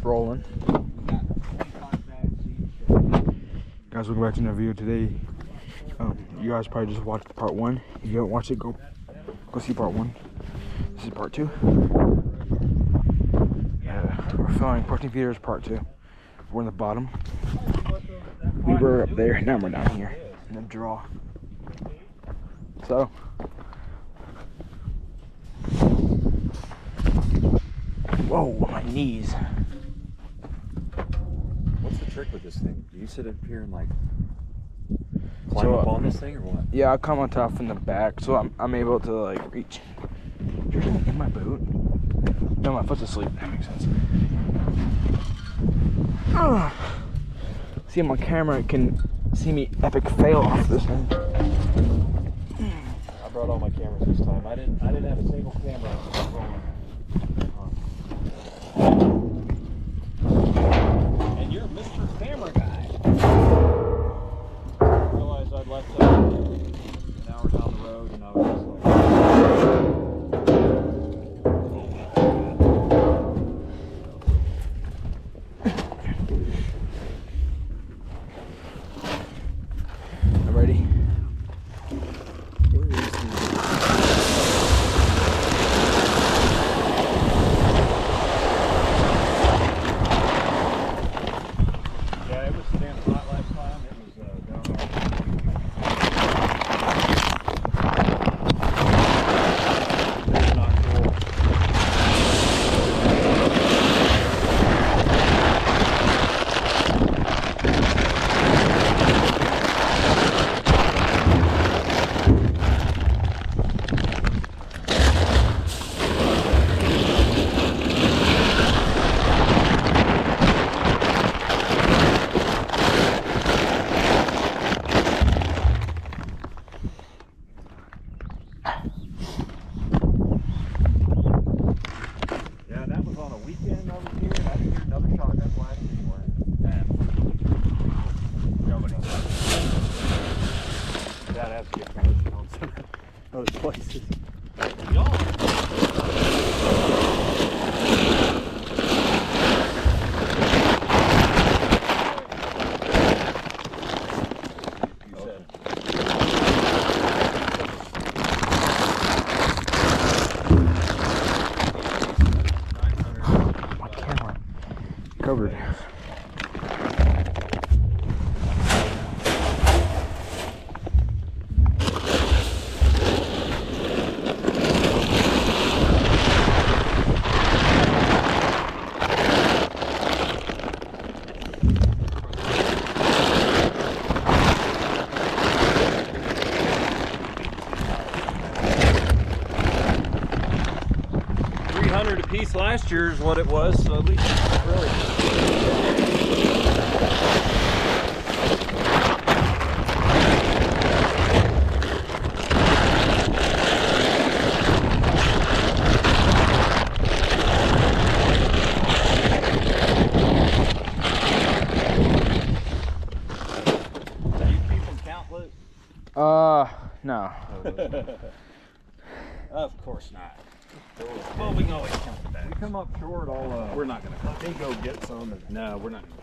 rolling. Guys, welcome back to another video today. You guys probably just watched part 1. If you haven't watched it, go see part 1. This is part 2. We're filming protein feeders part 2. We're in the bottom. We were up there, now we're down here in the draw. So whoa, my knees. What's the trick with this thing? Do you sit up here and like climb up on this thing or what? Yeah, I come on top from the back, so I'm able to like reach. You're in my boot. No, my foot's asleep. That makes sense. See, on my camera, it can see me epic fail off this thing. I brought all my cameras this time. I didn't have a single camera rolling. And you're Mr. Camera Guy. I realized I'd left an hour down the road and I was just like, I'm ready. those places. My camera covered. $300 a piece last year is what it was, so at least it's really. Do you keep them countless? No. Of course not. Well, we can always count back. We come up short, we're not gonna let me go get some. No, we're not gonna.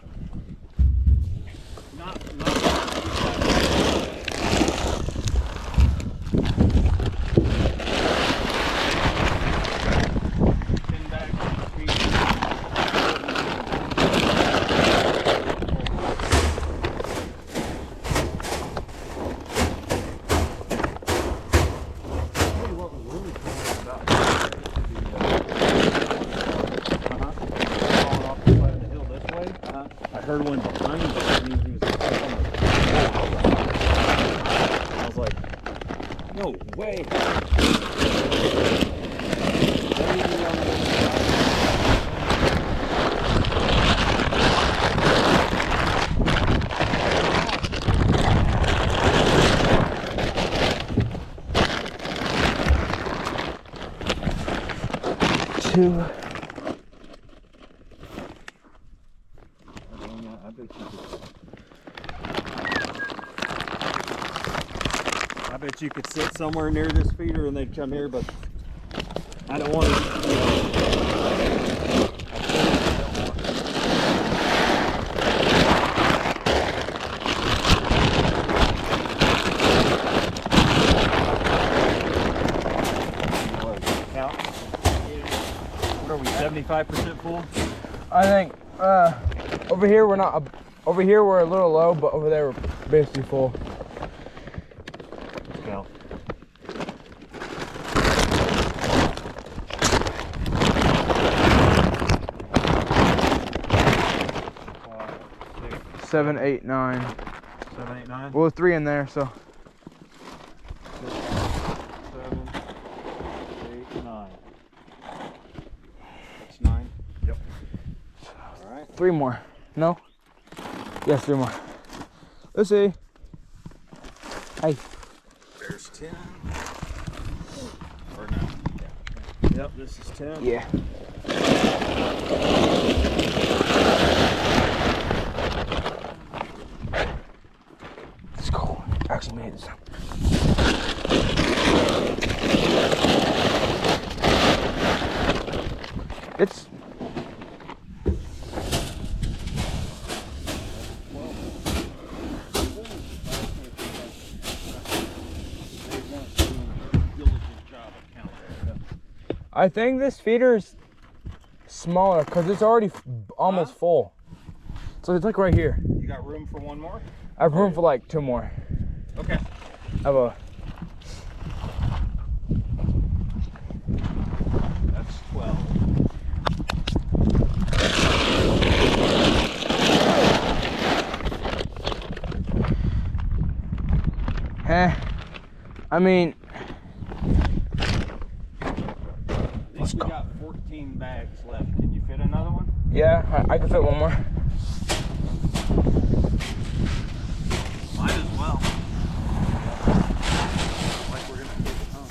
I heard one behind us. He was I was like, no way. Two. I bet you could sit somewhere near this feeder and they'd come here, but I don't want to. 75% full? I think over here we're not. Over here we're a little low, but over there we're basically full. Let's go. Seven, 8, 9. 7, 8, 9? Well, 3 in there, so. 6, 7, 8, 9. That's 9? Yep. Alright. 3 more. No? Yes, 3 more. Let's see. Hey. There's 10. Or no? Yeah. Yep, this is 10. Yeah. Let's go. Actually made this. It's. I think this feeder is smaller because it's already almost full. So it's like right here. You got room for one more? I have room for like 2 more. Okay. I have a. That's 12. I mean. We got 14 bags left. Can you fit another one? Yeah, I can fit 1 more. Might as well. Like we're gonna take it home.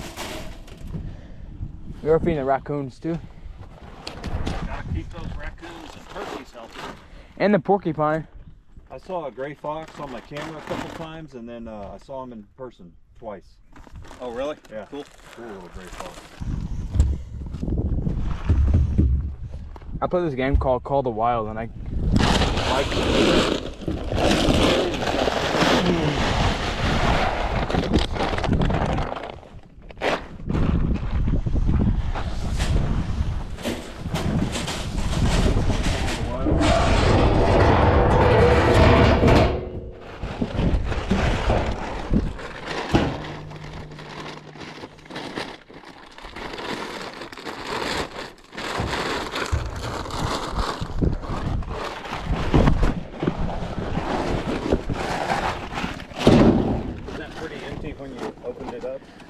We are feeding the raccoons too. Gotta keep those raccoons and turkeys healthy. And the porcupine. I saw a gray fox on my camera a couple times, and then I saw him in person twice. Oh, really? Yeah. Cool. Cool little gray fox. I play this game called Call the Wild, and I like it.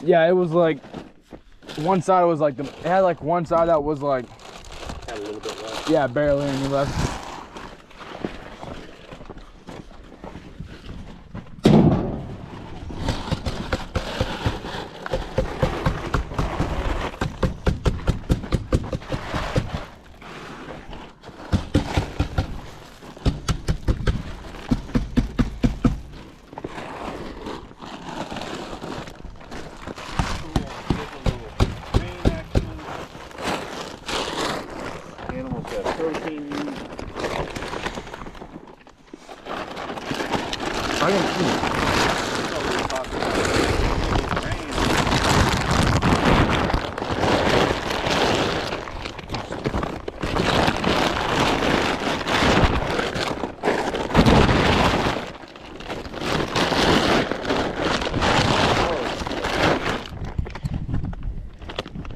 Yeah, it was like one side was like it had like one side that was like Had a little bit left. Yeah, barely any left. I didn't see.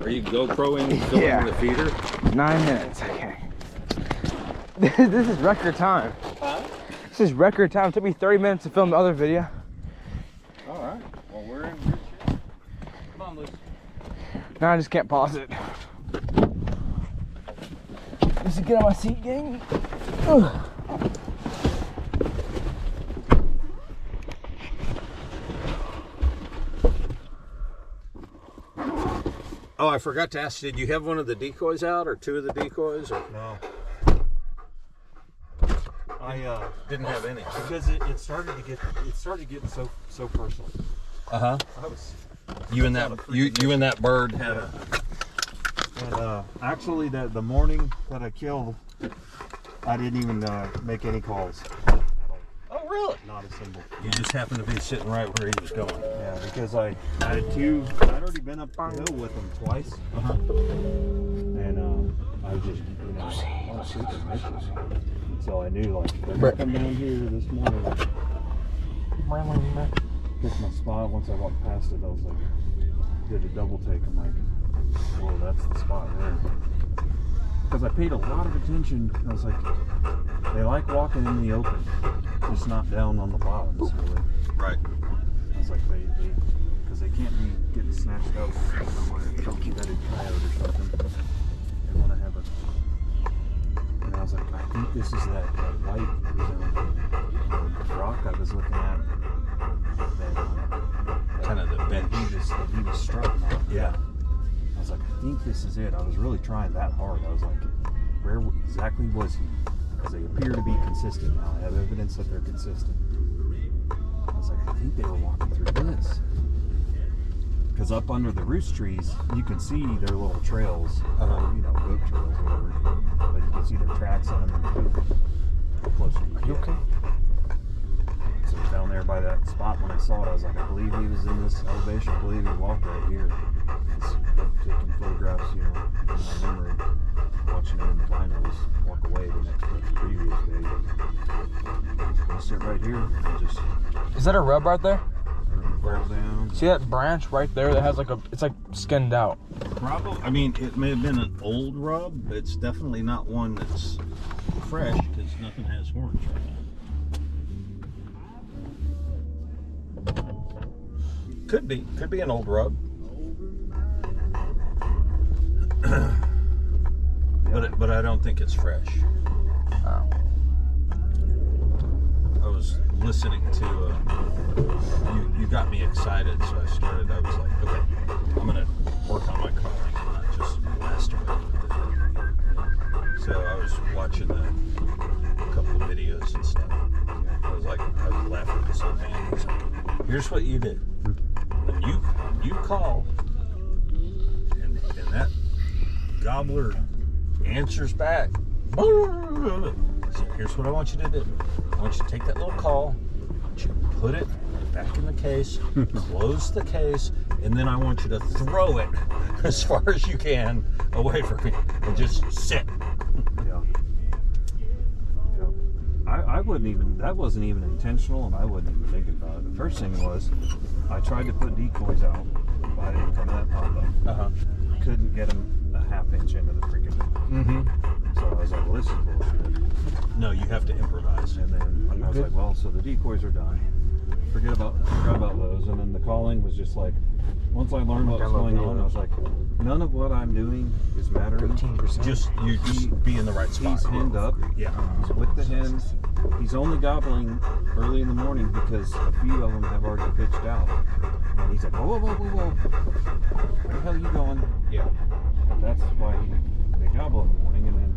Are you GoProing filling the feeder? 9 minutes. Okay. This is record time. Huh? This is record time. It took me 30 minutes to film the other video. All right. Well, we're in good shape. Come on, Luke. Now I just can't pause it. Just get on my seat, gang. Ugh. Oh, I forgot to ask, did you have one of the decoys out or 2 of the decoys? Or? No. I didn't have any because it started getting so personal. I was you and that bird had a and actually the morning that I killed, I didn't even make any calls at all. Oh really? Not a single. You just happened to be sitting right where he was going. Yeah, because I had 2. I'd already been up the hill with him twice. And I just, you know, oh, shit, I missed it. So I knew, like, they're gonna come down here this morning. Took my spot. Once I walked past it, I was like, did a double take. I'm like, whoa, that's the spot there. Because I paid a lot of attention. I was like, they like walking in the open, just not down on the bottoms, really. Right. I was like, because they can't be getting snatched up by a trophy-bedded coyote or something. They want to have a. And I was like, I think this is that white, rock I was looking at. That, kind of the bench. He was struck on. Yeah. I was like, I think this is it. I was really trying that hard. I was like, where exactly was he? Because they appear to be consistent now. I have evidence that they're consistent. I was like, I think they were walking through this. Because up under the roost trees, you can see their little trails, you know, goat trails or whatever. But you can see their tracks on them. How close are you okay? So down there by that spot, when I saw it, I was like, I believe he was in this elevation. I believe he walked right here. Taking photographs, you know, in my memory, watching him in the binos walk away the previous day. I sit right here and just. Is that a rub right there? Roll down. See that branch right there that has like it's like skinned out. Probably. I mean, it may have been an old rub, but it's definitely not one that's fresh because nothing has horns right now. Could be an old rub. But I don't think it's fresh. Oh. I was listening to you got me excited, so I was like, okay, I'm gonna work on my calling and not just masturbate with it. So I was watching a couple of videos and stuff. I was laughing at this old man. He's like, here's what you do. When you call and that gobbler answers back. So here's what I want you to do. I want you to take that little call, I want you to put it back in the case, close the case, and then I want you to throw it as far as you can away from me and just sit. Yeah. I wouldn't even, that wasn't even intentional, and I wasn't even thinking about it. The first thing was, I tried to put decoys out by in front of that pop-up. Couldn't get them a half inch into the freaking thing. So I was like, well, this is bullshit. No, you have to improvise. And then I was like, well, so the decoys are done. Forgot about those. And then the calling was just like, once I learned what was going on, I was like, none of what I'm doing is mattering. 13%. Just be in the right spot. He's henned up. Yeah. He's with the hens. He's only gobbling early in the morning because a few of them have already pitched out. And he's like, whoa, whoa, whoa, whoa. Where the hell are you going? Yeah. That's why they gobble in the morning. And then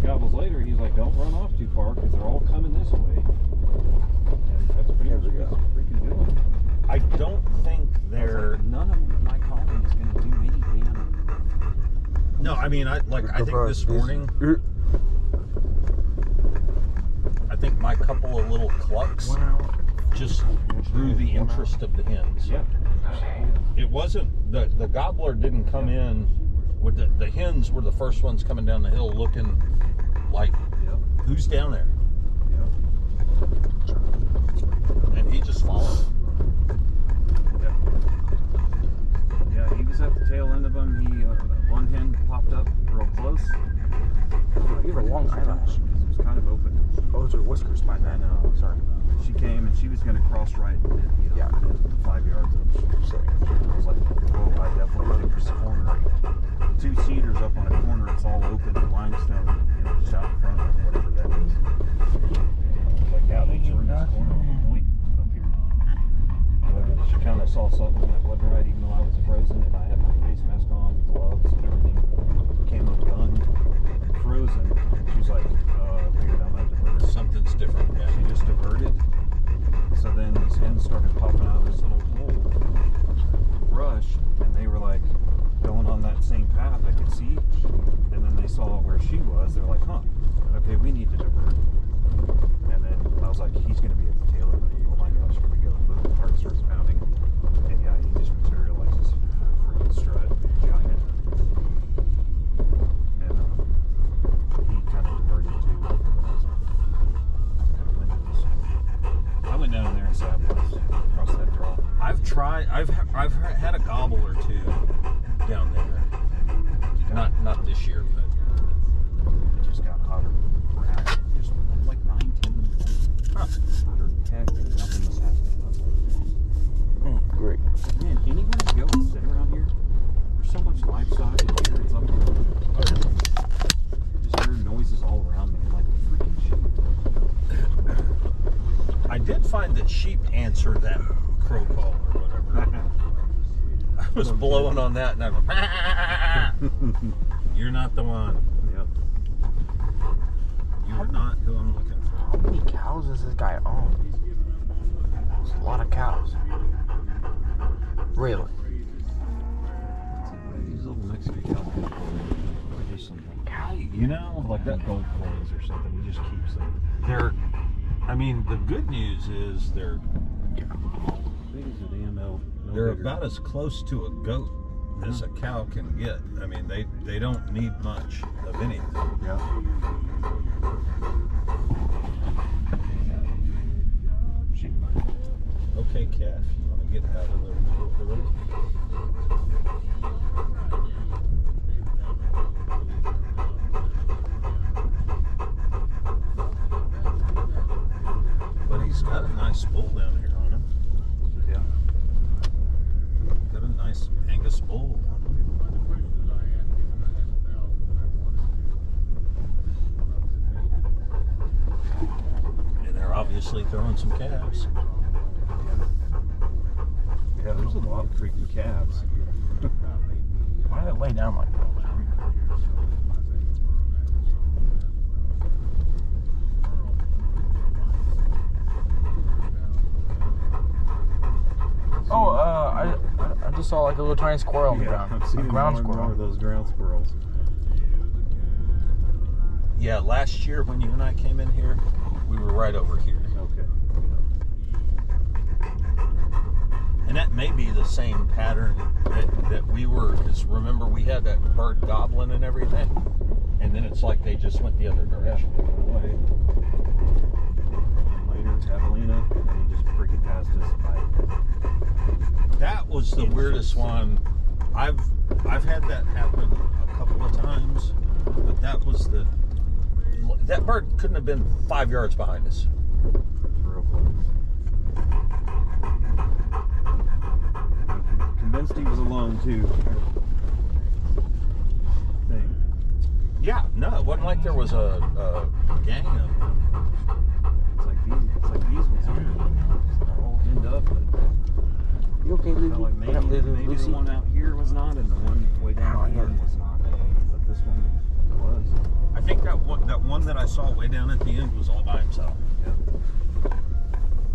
gobbles later, he's like, don't run off too far because they're all coming this way. And that's pretty much what he's freaking doing. I don't think they're... Like, none of my calling is going to do any damage. No, I mean, I think this morning... I think my couple of little clucks just drew the interest of the hens. Yeah. It wasn't... The gobbler didn't come in... with the hens were the first ones coming down the hill looking like, who's down there? And he just followed. Yeah, he was at the tail end of them. He one hen popped up real close. You have a long eyelash. It was kind of open. Oh, those are whiskers, my bad. Sorry. She came and she was going to cross right. 5 yards up. I was like, whoa, I definitely think this corner. 2 cedars up on a corner. It's all open. Limestone, just out in front of it, whatever that is. Like, yeah, they turned this corner on the point up here. But she kind of saw something that wasn't right, even though I was frozen and I had my face mask on, gloves and everything, camo gun, frozen. She's like, figured I'm not diverted. Something's different. Yeah. She just diverted. So then these hens started popping out of this little hole brush, and they were like going on that same path I could see. And then they saw where she was. They're like, huh, okay, we need to divert. And then I was like, he's going to be at the tail end of it. Oh my gosh, here we go. The heart starts pounding. And yeah, he just materializes for a freaking strut giant. I've had a gobble or two down there. Not this year, but It just got hotter. Just like 9, 10 in the morning. huh. Hotter than heck. Nothing was happening. Great. Man, anywhere you go and sit around here, there's so much livestock in here. It's up. Just hear noises all around me. Like freaking sheep. I did find that sheep answer that crow call or whatever. I was blowing on that and I was you're not the one. Yep. You are not who I'm looking for. How many cows does this guy own? It's a lot of cows. Really? These little Mexican cows are just some You know, like that gold coins or something. He just keeps them. I mean, the good news is they're Big as a damn no they're bigger. about as close to a goat as a cow can get. I mean, they don't need much of anything. Yeah. Sheep. Okay, calf, you want to get out of the middle of the road? But he's got a nice bull down here on him. Yeah. Got a nice Angus bull. And they're obviously throwing some calves. Yeah, there's a lot of freaking calves. Why did it lay down like that? Oh, I just saw like a little tiny squirrel on the ground. I've seen A ground more and more squirrel. of those ground squirrels. Yeah, last year when you and I came in here, we were right over here. Okay. And that may be the same pattern that we were, because remember we had that bird gobbling and everything, and then it's like they just went the other direction. Away. Later, Javelina, and he just freaking passed us by. That was the weirdest one. I've had that happen a couple of times, but that bird couldn't have been 5 yards behind us. Real close. I'm convinced he was alone too. Thing. Yeah, no, it wasn't like there was a gang of them. It's like these ones here. They're all pinned up, but You okay, Lulu? felt like maybe Lucy? the one out here was not, and the one way down here was not. But this one was. I think that one that I saw way down at the end was all by himself. Yeah.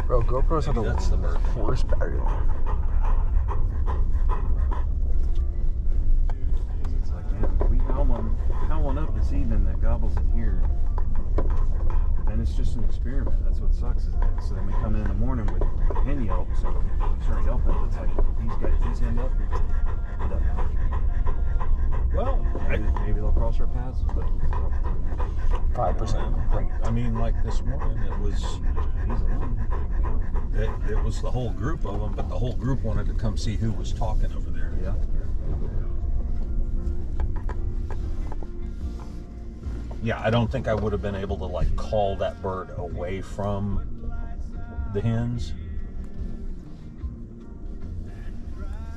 Bro, GoPros have Maybe the that's the bird. worst battery life. It's like, man, we howl one up this evening that gobbles in here. And it's just an experiment. That's what sucks is that. So then we come in the morning with hen yelp, so we start yelping. It's like, these end up, it doesn't matter. Well, Maybe they'll cross our paths, but 5%. I mean, like this morning, it was he's alone. it was the whole group of them, but the whole group wanted to come see who was talking over there. Yeah. Yeah, I don't think I would have been able to like call that bird away from the hens.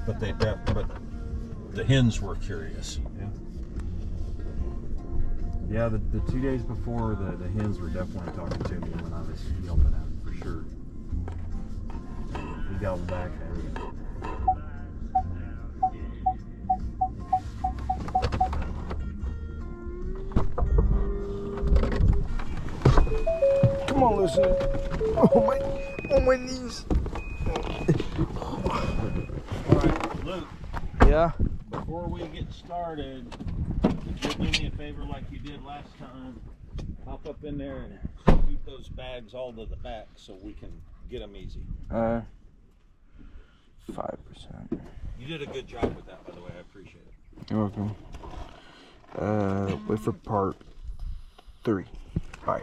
But the hens were curious. Yeah. Yeah, the 2 days before, the hens were definitely talking to me when I was yelping at them, for sure. He gobbled back and everything. Come on, Lucy. Oh my knees. Alright, Luke, Yeah? before we get started, would you do me a favor like you did last time? Hop up in there and scoot those bags all to the back so we can get them easy. 5%. You did a good job with that, by the way. I appreciate it. You're welcome. Wait for part 3. Bye.